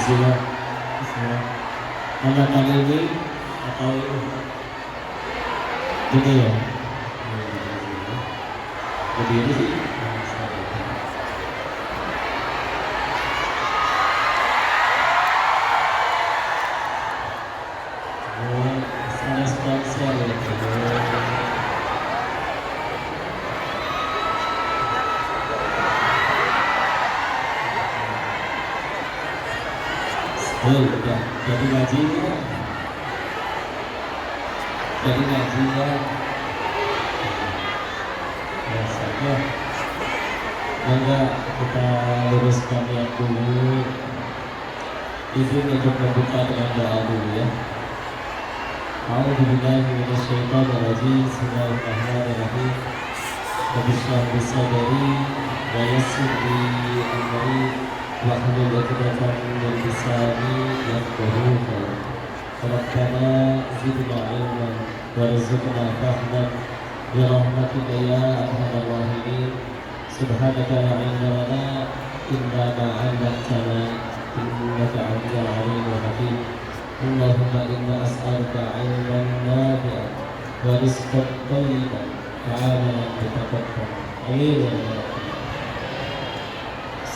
Bismillah. Bismillah. Angkatan ini atau gitu ya? Berdiri sih. Oh, saya sponsor ya. Oh, udah jadi ngaji ya. Jadi ngaji ya. Ya saja. Maka kita luruskan niat dulu. Izin untuk membuka dengan doa dulu ya. A'udzubillahi minasyaitonirrajim. Bismillahirrahmanirrahim. Rabbi shrah li sadri wa yassir li amri wahlul 'uqdatam min lisani yafqahu qawli. Rabbana zidna ilman warzuqna fahman bi rahmatika ya arhamar rahimin. Subhanaka la ilma lana illa ma 'allamtana innaka antal alimul hakim. Allahumma inna as'aluka 'ilman nafi'an wa rizqan thayyiban wa 'amalan mutaqabbal. Amin ya rabbal alamin.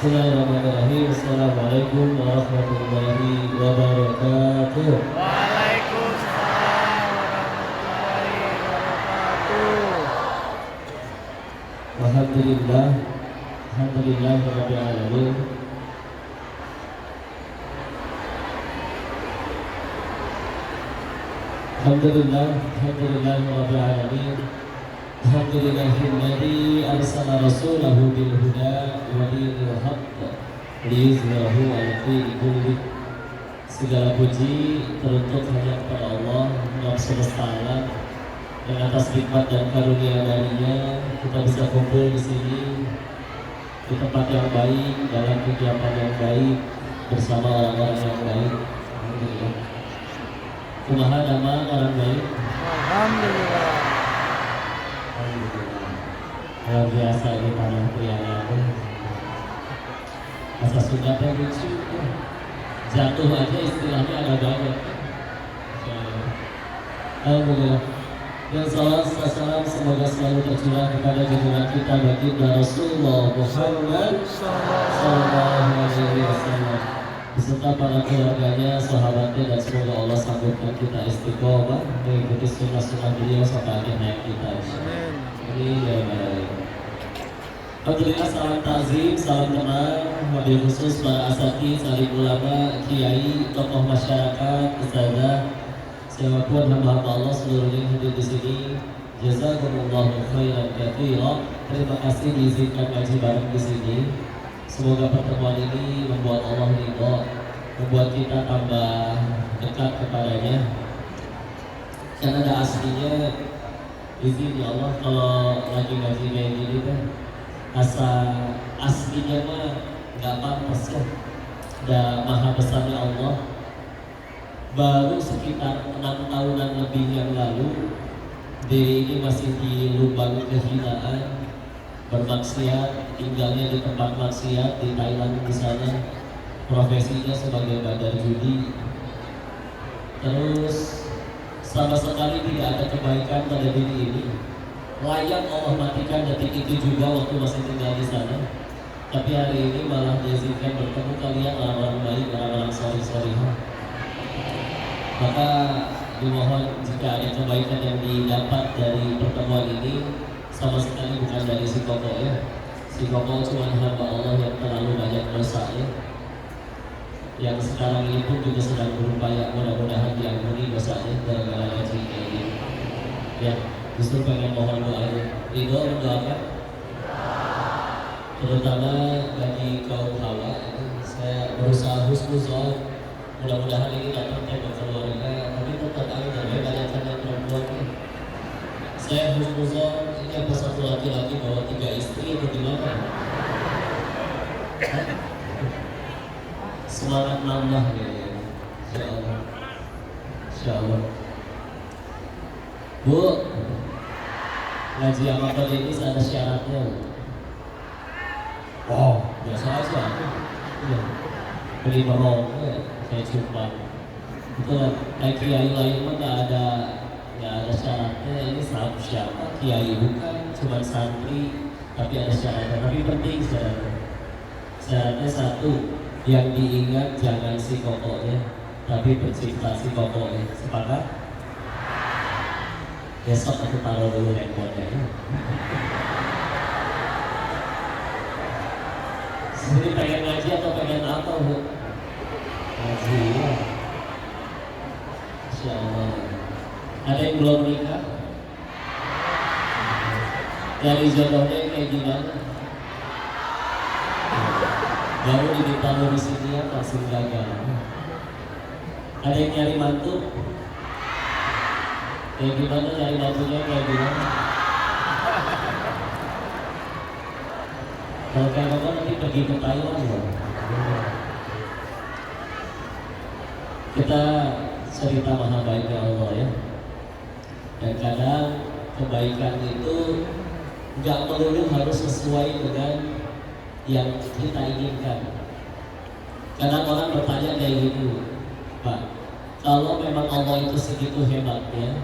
Bismillahirrahmanirrahim. Assalamualaikum warahmatullahi wabarakatuh. Waalaikumsalam warahmatullahi wabarakatuh. Alhamdulillah, alhamdulillah rabbil alamin. Alhamdulillah, alhamdulillah rabbil alamin. Alhamdulillahilladzi arsala rasulahu bil huda wa dinil haqq liyuzhirahu 'ala dini kullih. Segala puji teruntuk hanya kepada Allah Rabb semesta alam, yang atas nikmat dan karunia darinya kita bisa kumpul di sini di tempat yang baik, dalam kegiatan yang baik, bersama orang-orang yang baik. Alhamdulillah. Kumaha nama orang baik? Alhamdulillah. Alhamdulillah. Luar biasa ini tanah prianya. Masa sudah lucu, jatuh aja istilahnya ada banget. Alhamdulillah. Dan salam salam semoga selalu tercurah kepada junjungan kita baginda Rasulullah Muhammad sallallahu alaihi wasallam beserta para keluarganya, sahabatnya, dan semoga Allah sambutkan kita istiqomah mengikuti sunnah-sunnah beliau sampai akhir hayat kita. Amin ya baik. Alhamdulillah, salam takzim, salam kenal, wabil khusus para asatidz, alim ulama, kiai, tokoh masyarakat, ustazah, siapapun hamba-hamba Allah seluruhnya yang hadir di sini. Jazakumullahu khairan katsiran. Terima kasih diizinkan ngaji bareng di sini. Semoga pertemuan ini membuat Allah ridho, membuat kita tambah dekat kepadanya. Karena ada aslinya, izin ya Allah kalau lagi ngaji kayak gini kan, asa aslinya mah nggak pantas ya. Udah maha besarnya Allah. Baru sekitar 6 tahunan lebih yang lalu, diri ini masih di lubang kehinaan, bermaksiat, tinggalnya di tempat maksiat di Thailand di sana, profesinya sebagai bandar judi. Terus sama sekali tidak ada kebaikan pada diri ini. Layak Allah matikan detik itu juga waktu masih tinggal di sana. Tapi hari ini malah diizinkan bertemu kalian orang-orang baik, orang-orang soleh-solehah. Maka dimohon jika ada kebaikan yang didapat dari pertemuan ini, sama sekali bukan dari si Koko ya. Si Koko cuma hamba Allah yang terlalu banyak dosa ya. Yang sekarang ini pun juga sedang berupaya, mudah-mudahan diampuni dosanya gara-gara ngaji kayak gini. Ya, justru pengen mohon doa ridho mendoakan, terutama bagi kaum hawa. Saya berusaha husnuzon. Mudah-mudahan ini datang tema keluarga, tapi tetap ada banyakkan yang perempuan nih. Saya husnuzon, ini apa satu laki-laki bawa 3 istri atau gimana? Semangat nambah ya, Insya Allah. Insya Allah. Bu, ngaji amalan ini ada syaratnya. Oh, biasa aja. Iya. beli merong ya, kayak cuma itu kan kayak kiai lain mah nggak ada syaratnya. Ini siapa kiai bukan cuma santri tapi ada syaratnya, tapi penting syaratnya satu, yang diingat jangan si kokoknya tapi pencipta si kokoknya. Sepakat? Besok aku taruh dulu handphonenya ya. Sendiri pengen ngaji atau pengen apa Bu? Ngaji ya. Insya Allah. Ada yang belum nikah? Dari jodohnya kayak gimana? Baru diminta ngurusin dia langsung gagal. Ada yang nyari mantu? Kayak gimana nyari mantunya kayak gimana? Kalau kayak bapak nanti pergi ke Thailand loh. Kita cerita maha baiknya Allah ya. Dan kadang kebaikan itu nggak melulu harus sesuai dengan yang kita inginkan. Kadang orang bertanya kayak gitu, Pak, kalau memang Allah itu segitu hebatnya,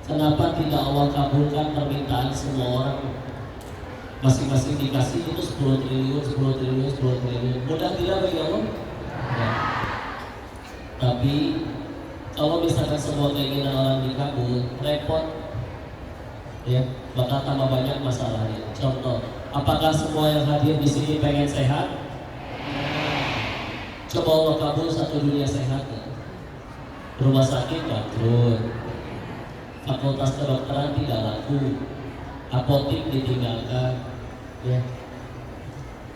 kenapa tidak Allah kabulkan permintaan semua orang? Masing-masing dikasih itu 10 triliun, 10 triliun, 10 triliun. Mudah tidak bagi Allah? Ya. Tapi kalau misalkan semua keinginan orang dikabul, repot, ya, bakal tambah banyak masalahnya. Contoh, apakah semua yang hadir di sini pengen sehat? Coba Allah kabul satu dunia sehat, ya. Rumah sakit bangkrut, fakultas kedokteran tidak laku, apotik ditinggalkan, ya.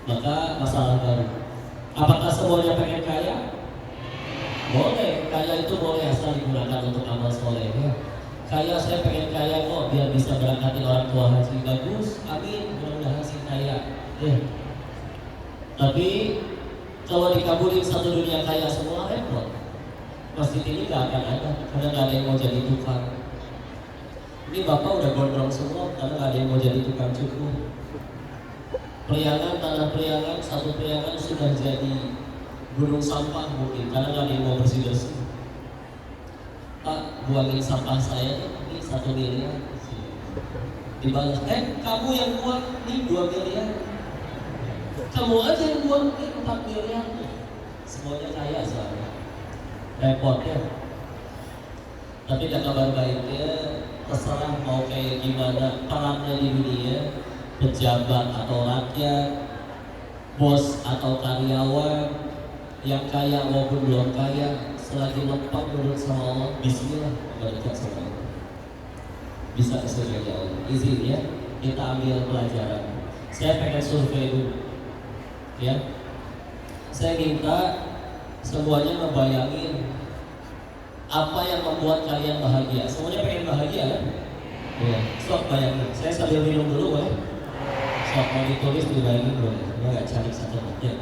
Maka masalah baru. Apakah semuanya pengen kaya? Boleh, kaya itu boleh asal digunakan untuk amal soleh, ya. Kaya, saya pengen kaya kok biar bisa berangkatin orang tua haji, bagus, amin, mudah-mudahan sih kaya, ya. Tapi kalau dikabulin satu dunia kaya semua repot. Masjid ini gak akan ada karena gak ada yang mau jadi tukang. Ini bapak udah gondrong semua karena gak ada yang mau jadi tukang cukur. Priangan, tanah priangan, satu priangan sudah jadi gunung sampah mungkin karena gak ada yang mau bersih-bersih. Pak, buangin sampah saya ini 1 miliar. Dibalas, kamu yang buang nih 2 miliar. Kamu aja yang buang 4 miliar. Semuanya kaya soalnya. Repot ya. Tapi ada kabar baiknya, terserah mau kayak gimana perannya di dunia, pejabat atau rakyat, bos atau karyawan, yang kaya maupun belum kaya, selagi lengkap menurut sama Allah, bismillah berdekat sama Allah. Bisa kesulitan Allah. Izin ya, kita ambil pelajaran. Saya pengen survei dulu, ya. Saya minta semuanya ngebayangin apa yang membuat kalian bahagia. Semuanya pengen bahagia kan? Ya. Sok bayangin. Saya sambil minum dulu boleh? Sok mau ditulis dibayangin boleh? Ya nggak cari satu ya.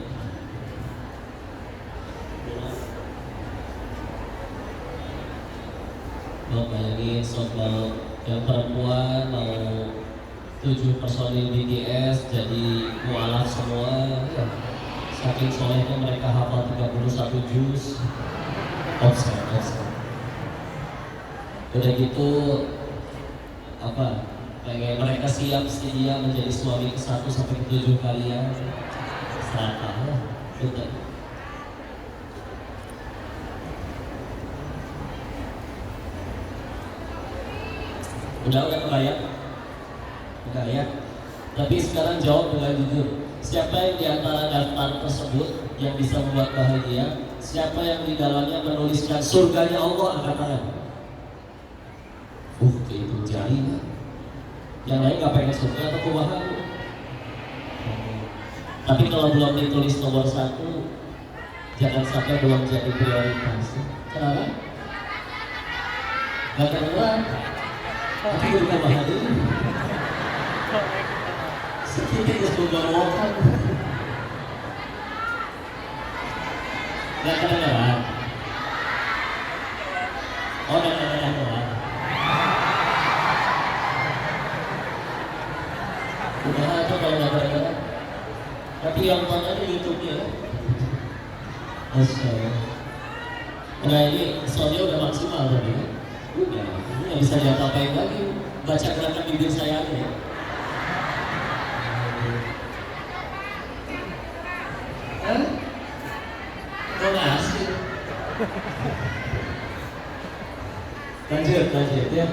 Mau bayangin sok mau yang perempuan mau 7 personil BTS jadi mualaf semua. Ya. Saking solehnya mereka hafal 31 juz. Offset. Udah gitu apa? Pengen mereka siap sedia menjadi suami ke-1 sampai ke-7 kalian. Serakah ya, betul. Udah kebayang? Udah ya. Tapi sekarang jawab dengan jujur. Siapa yang di antara daftar tersebut yang bisa membuat bahagia? Siapa yang di dalamnya menuliskan surganya Allah? Angkat tangan. Itu jari. Yang lain gak pengen surga atau kebahagiaan. Tapi kalau belum ditulis nomor 1, jangan sampai belum jadi prioritas. Kenapa? Gak keluar. Tapi gue kebahagiaan. Sedikit kesugarokan. Gak kedengeran. Oh, gak kedengeran. Udah ada kalau gak kedengeran. Tapi yang tanya di YouTube-nya. Masya Allah. Nah ini soalnya udah maksimal tadi kan? Udah, ini nggak bisa diapa-apain lagi. Baca gerakan bibir saya aja ya. Hah? Kok ngasih? Lanjut ya.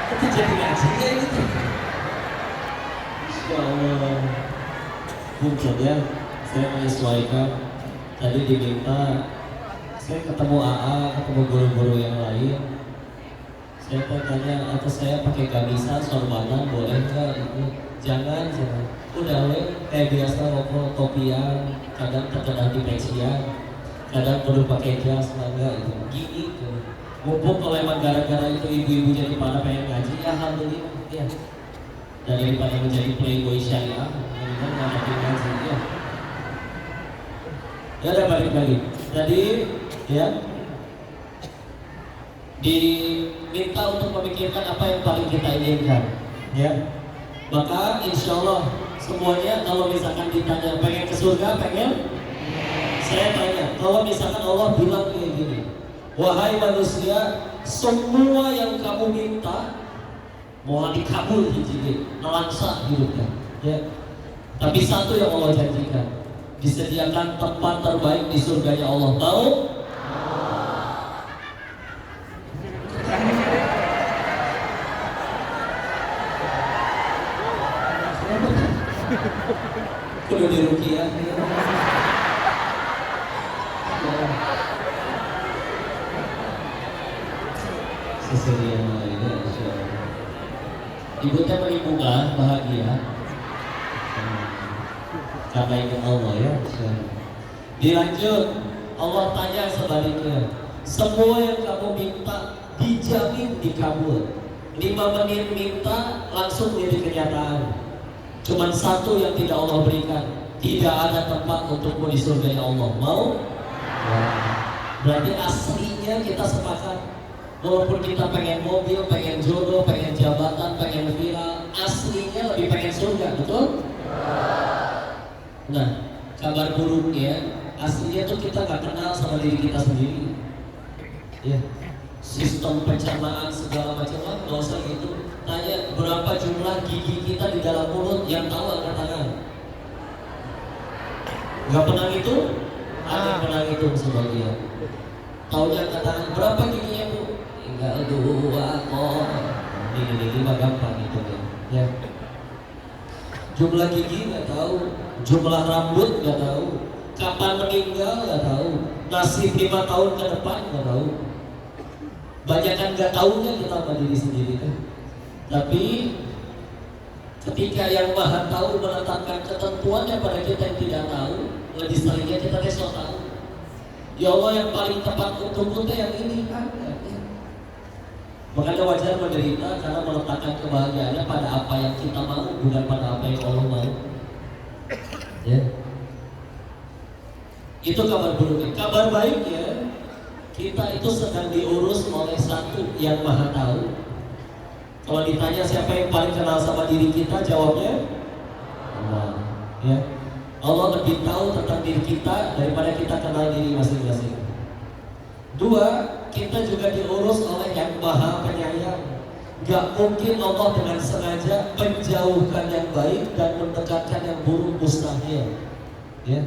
Itu jadi ngaji ya gitu. Insya Allah. Mungkin ya, saya menyesuaikan. Tadi diminta, saya ketemu AA, ketemu guru-guru yang lain. Saya tanya, atau saya pakai gamisan, sorbanan, boleh nggak? Itu jangan. Udah kayak biasa rokok, kopian, kadang terkena infeksian, kadang perlu pakai jas, enggak itu. Gini tuh. Mumpung kalau emang gara-gara itu ibu-ibu jadi pada pengen ngaji, ya alhamdulillah ya. Daripada menjadi playboy syariah, mendingan ngaji ngaji ya. Ya udah balik lagi. Tadi ya diminta untuk memikirkan apa yang paling kita inginkan, ya. Maka insya Allah semuanya kalau misalkan ditanya pengen ke surga, pengen. Saya tanya, kalau misalkan Allah bilang kayak gini, wahai manusia, semua yang kamu minta mau dikabul hiji nelangsa hidupnya, ya. Tapi satu yang Allah janjikan, disediakan tempat terbaik di surganya Allah. Tahu? Kudu dirukiah. Seserian lainnya, insyaallah. Ibu teh menimbulkan bahagia. Karena ini Allah ya. Dilanjut, Allah tanya sebaliknya, semua yang kamu minta dijamin dikabul. 5 menit minta langsung jadi kenyataan. Cuman satu yang tidak Allah berikan, tidak ada tempat untukmu di surga Allah. Mau? Berarti aslinya kita sepakat. Walaupun kita pengen mobil, pengen jodoh, pengen jabatan, pengen viral, aslinya lebih pengen surga, betul? Nah, kabar buruknya, aslinya tuh kita gak kenal sama diri kita sendiri. Ya, sistem pencernaan segala macam lah, gak usah gitu. Tanya berapa jumlah gigi kita di dalam mulut, yang tahu angkat tangan. Gak pernah gitu? Ada yang pernah gitu sebagian. Taunya angkat tangan, berapa giginya bu? Tinggal 2 kok. Ini mah gampang gitu ya. Jumlah gigi nggak tahu, jumlah rambut nggak tahu, kapan meninggal nggak tahu, nasib 5 tahun ke depan nggak tahu. Banyak kan nggak tahunya kita sama diri sendiri kan. Tapi ketika yang Maha Tahu menetapkan ketentuannya pada kita yang tidak tahu, lebih seringnya kita besok tahu. Ya Allah yang paling tepat untuk kita yang ini kan. Makanya wajar menderita karena meletakkan kebahagiaannya pada apa yang kita mau, bukan pada apa yang Allah mau. Ya. Itu kabar buruknya. Kabar baiknya, kita itu sedang diurus oleh satu yang Maha Tahu. Kalau ditanya siapa yang paling kenal sama diri kita, jawabnya Allah. Ya. Allah lebih tahu tentang diri kita daripada kita kenal diri masing-masing. 2, kita juga diurus oleh yang Maha Penyayang. Gak mungkin Allah dengan sengaja menjauhkan yang baik dan mendekatkan yang buruk, mustahil. Ya.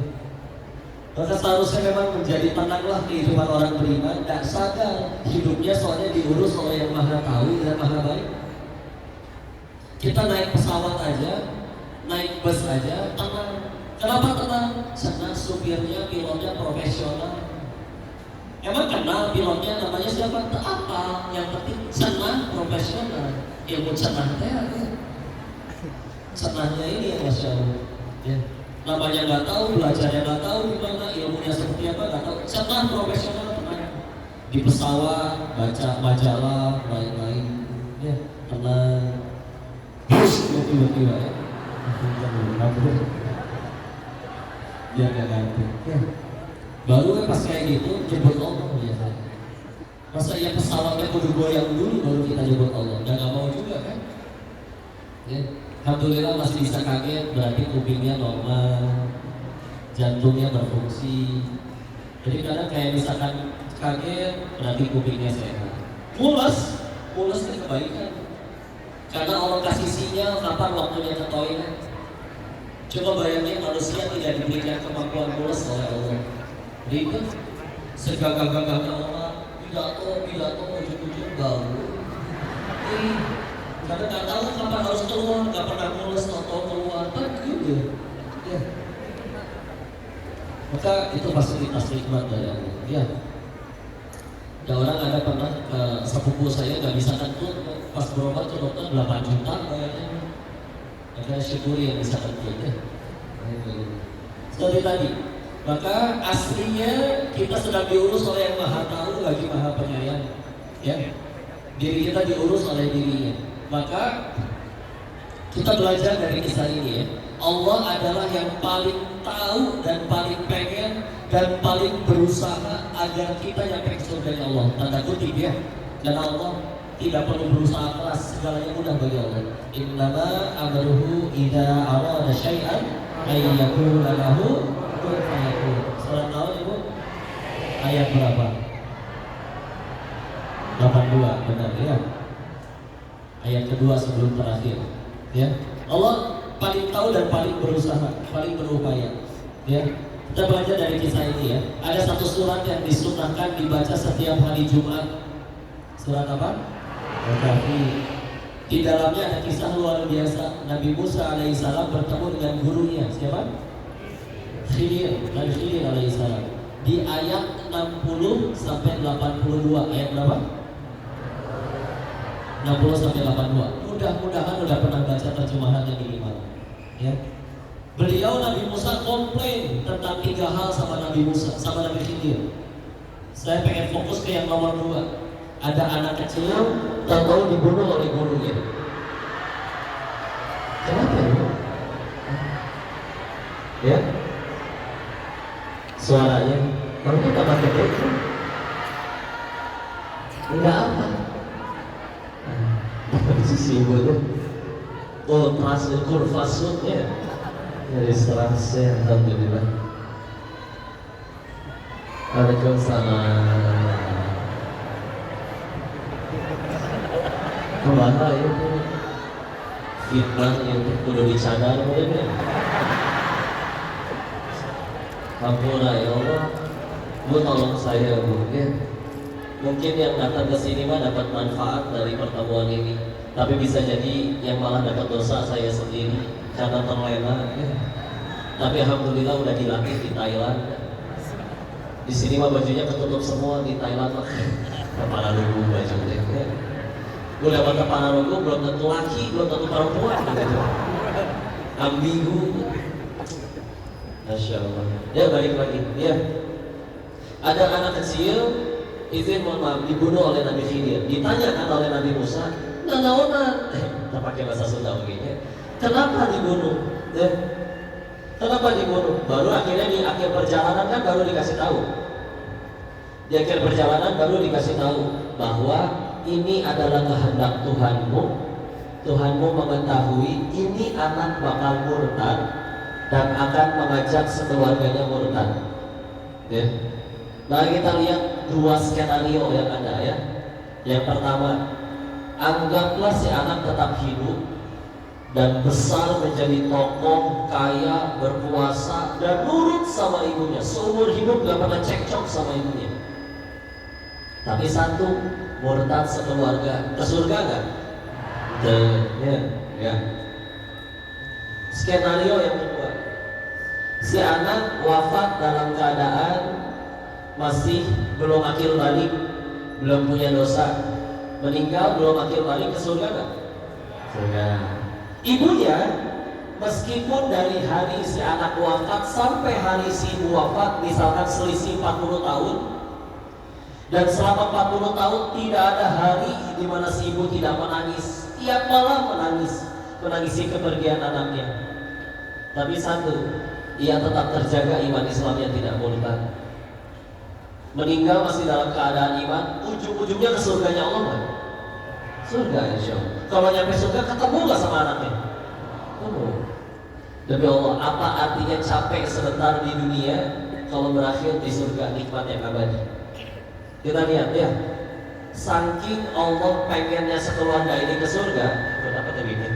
Maka seharusnya memang menjadi tenanglah kehidupan orang beriman. Gak sadar hidupnya soalnya diurus oleh yang Maha Tahu dan Maha Baik. Kita naik pesawat aja, naik bus aja, tenang. Kenapa tenang? Karena supirnya, pilotnya profesional. Emang kenal pilotnya namanya siapa? Tak apa, yang penting cenah profesional. Ilmu cenah teh ada. Cenahnya ini ya Masya Allah. Ya. Namanya nggak tahu, belajarnya nggak tahu gimana, ilmunya seperti apa nggak tahu. Cenah profesional tenang. Di pesawat, baca majalah, lain-lain. Ya, tenang. Tiba-tiba ya. Biar nggak gantung. Ya. Baru kan pas kayak gitu jemput Allah biasanya. Masa ya pesawatnya kudu goyang dulu baru kita jemput Allah. Dan nggak mau juga kan? Ya. Alhamdulillah masih bisa kaget, berarti kupingnya normal, jantungnya berfungsi. Jadi kadang kayak misalkan kaget, berarti kupingnya sehat. Mules itu kebaikan. Karena Allah kasih sinyal kapan waktunya ke toilet. Coba bayangin manusia tidak diberikan kemampuan mules oleh Allah. Ribet, segagah-gagahnya orang, pidato, ujung-ujung bau. Karena nggak tahu kapan harus keluar, nggak pernah mules atau keluar, kan gitu. Ya. Maka itu fasilitas nikmat dari Allah. Ya. Ada orang ada pernah sepupu saya nggak bisa kentut, pas berobat ke dokter 8 juta kayaknya. Maka syukuri yang bisa kentut ya. Seperti tadi. Maka aslinya kita sedang diurus oleh yang Maha Tahu lagi Maha Penyayang. Ya. Diri kita diurus oleh dirinya. Maka kita belajar dari kisah ini ya. Allah adalah yang paling tahu dan paling pengen dan paling berusaha agar kita nyampe ke surganya Allah. Tanda kutip ya. Dan Allah tidak perlu berusaha keras, segalanya mudah bagi Allah. Innama amruhu idza arada syai'an ay yaqula lahu kun fayakun. Surat Nahl Ibu? Ayat berapa? 82, benar ya. Ayat kedua sebelum terakhir. Ya. Allah paling tahu dan paling berusaha, paling berupaya. Ya. Kita belajar dari kisah ini ya. Ada satu surat yang disunahkan dibaca setiap hari Jumat. Surat apa? Al-Kahfi. Di dalamnya ada kisah luar biasa. Nabi Musa alaihissalam bertemu dengan gurunya. Siapa? Khidir. Nabi Khidir alaihissalam. Di ayat 60 sampai 82. Ayat berapa? 60 sampai 82. Mudah-mudahan udah pernah baca terjemahannya minimal. Ya. Beliau Nabi Musa komplain tentang 3 hal sama Nabi Musa, sama Nabi Khidir. Saya pengen fokus ke yang nomor 2. Ada anak kecil tahu dibunuh oleh gurunya. Kenapa ya? Ya? Suaranya, kamu tambah gede kan? Enggak apa? Di sisi ibunya, oh pasir kurvasutnya, dari serasnya, alhamdulillah. Waalaikumsalam. Kemana itu fitnah yang perlu dicadar mulai. Ampura ya Allah, Bu tolong saya Bu ya. Mungkin yang datang ke sini mah dapat manfaat dari pertemuan ini, tapi bisa jadi yang malah dapat dosa saya sendiri karena terlena ya. Tapi alhamdulillah udah dilatih di Thailand. Di sini mah bajunya ketutup semua, di Thailand mah kepala lugu bajunya ya. Udah dapat kepala lugu belum tentu laki, belum tentu perempuan gitu. Ambigu. Masya Allah. Ya balik lagi. Ya. Ada anak kecil, izin mohon maaf, dibunuh oleh Nabi Khidir. Ditanyakan oleh Nabi Musa, nanaonan, kita pakai bahasa Sunda begini. Kenapa dibunuh? Kenapa dibunuh? Baru akhirnya di akhir perjalanan kan baru dikasih tahu. Di akhir perjalanan baru dikasih tahu bahwa ini adalah kehendak Tuhanmu. Tuhanmu mengetahui ini anak bakal murtad dan akan mengajak sekeluarganya murtad. Ya. Nah kita lihat 2 skenario yang ada ya. Yang pertama, anggaplah si anak tetap hidup dan besar menjadi tokoh, kaya, berkuasa dan nurut sama ibunya. Seumur hidup gak pernah cekcok sama ibunya. Tapi satu, murtad sekeluarga, ke surga gak? Ya. Skenario yang kedua, si anak wafat dalam keadaan masih belum akil balik, belum punya dosa, meninggal belum akil balik, ke surga gak? Surga. Ibunya meskipun dari hari si anak wafat sampai hari si ibu wafat misalkan selisih 40 tahun, dan selama 40 tahun tidak ada hari di mana si ibu tidak menangis, tiap malam menangisi kepergian anaknya. Tapi satu, ia tetap terjaga iman Islamnya, tidak murtad. Meninggal masih dalam keadaan iman, ujung-ujungnya ke surganya Allah kan? Surga insya Allah. Kalau nyampe surga ketemu gak sama anaknya? Oh. Demi Allah, apa artinya capek sebentar di dunia kalau berakhir di surga nikmat yang abadi? Kita lihat ya, saking Allah pengennya sekeluarga ini ke surga. Kenapa tadi ini?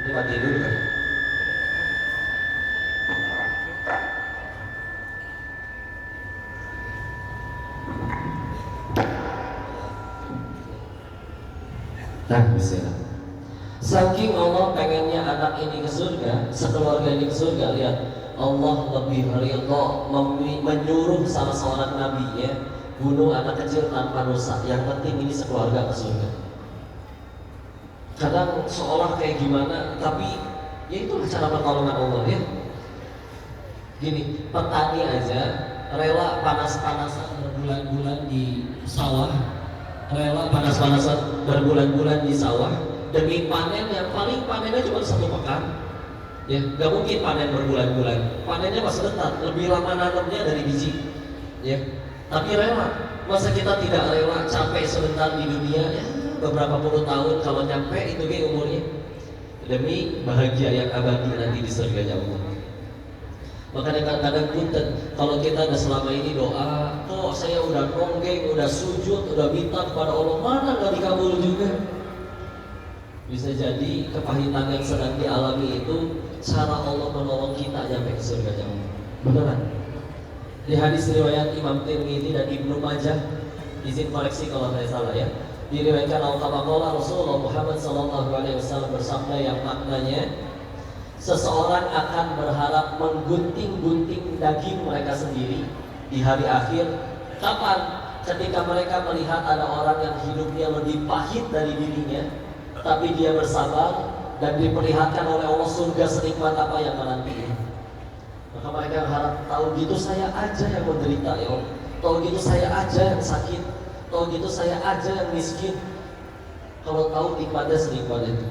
Ini mati dulu kan? Nah, bismillah. Saking Allah pengennya anak ini ke surga, sekeluarga ini ke surga, lihat Allah lebih ridho menyuruh salah seorang nabinya bunuh anak kecil tanpa dosa. Yang penting ini sekeluarga ke surga. Kadang seolah kayak gimana, tapi ya itulah cara pertolongan Allah ya. Gini, petani aja rela panas-panasan berbulan-bulan di sawah, rela panas-panasan berbulan-bulan di sawah demi panen yang paling panennya cuma 1 pekan. Ya, gak mungkin panen berbulan-bulan. Panennya pas dekat, lebih lama nanamnya dari biji. Ya, tapi rela. Masa kita tidak rela capek sebentar di dunia ya, beberapa puluh tahun kalau nyampe itu kayak umurnya demi bahagia yang abadi nanti di surga Allah. Makanya kadang-kadang punten kalau kita udah selama ini doa, kok saya udah nonggeng, udah sujud, udah minta kepada Allah, mana gak dikabul juga. Bisa jadi kepahitan yang sedang dialami itu cara Allah menolong kita sampai ke surga Allah. Beneran. Di hadis riwayat Imam Tirmidzi dan Ibnu Majah, izin koreksi kalau saya salah ya, diriwayatkan al-Qamaqala Rasulullah Muhammad SAW bersabda yang maknanya seseorang akan berharap menggunting-gunting daging mereka sendiri di hari akhir. Kapan? Ketika mereka melihat ada orang yang hidupnya lebih pahit dari dirinya, tapi dia bersabar dan diperlihatkan oleh Allah surga senikmat apa yang menantinya. Maka mereka harap, tahu gitu saya aja yang menderita ya Allah, tahu gitu saya aja yang sakit, tahu gitu saya aja yang miskin. Kalau tahu nikmatnya senikmat itu.